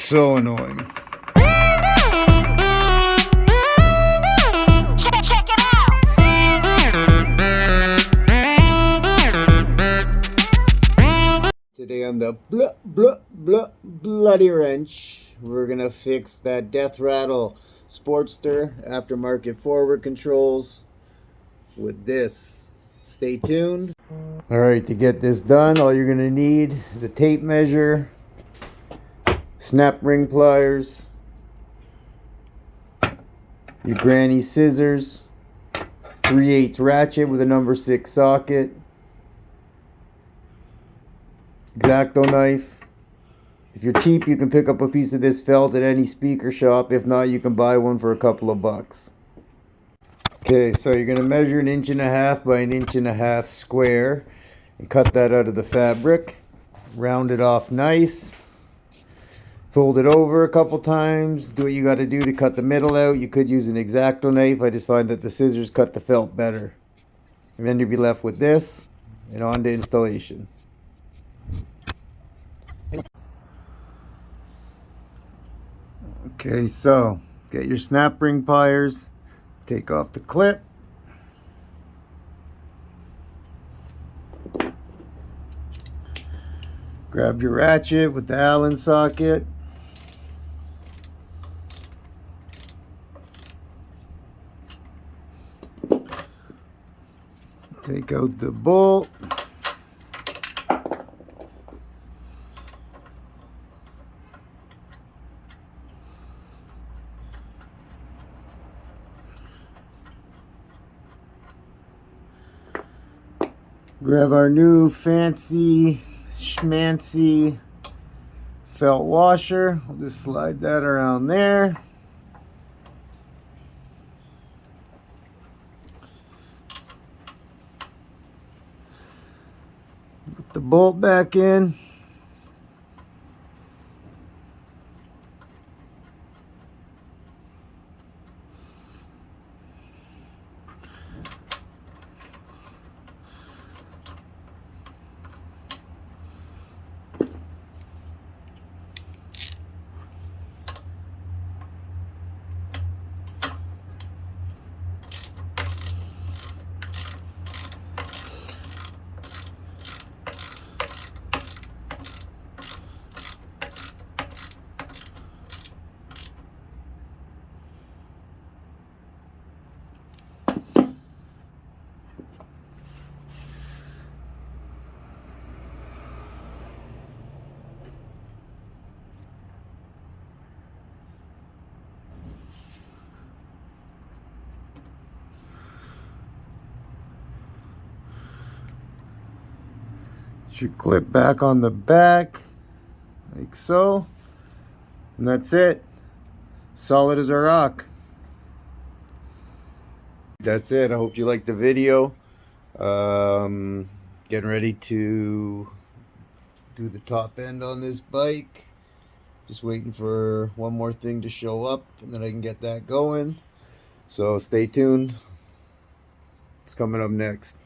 So annoying. Check it out. Today on the bloody wrench, we're gonna fix that death rattle Sportster aftermarket forward controls with this. Stay tuned. Alright, to get this done, all you're gonna need is a tape measure, snap ring pliers, your granny scissors, 3/8 ratchet with a number 6 socket, X-Acto knife. If you're cheap, you can pick up a piece of this felt at any speaker shop. If not, you can buy one for a couple of bucks. Okay, so you're going to measure 1.5 by 1.5 square and cut that out of the fabric. Round it off nice. Fold it over a couple times. Do what you got to do to cut the middle out. You could use an X-Acto knife. I just find that the scissors cut the felt better. And then you'll be left with this and on to installation. Okay, so get your snap ring pliers, take off the clip. Grab your ratchet with the Allen socket. Take out the bolt. Grab our new fancy schmancy felt washer. We'll just slide that around there. Put the bolt back in. Should clip back on the back like so, and that's it. Solid as a rock. That's it. I hope you liked the video. Getting ready to do the top end on this bike. Just waiting for one more thing to show up and then I can get that going. So stay tuned. It's coming up next.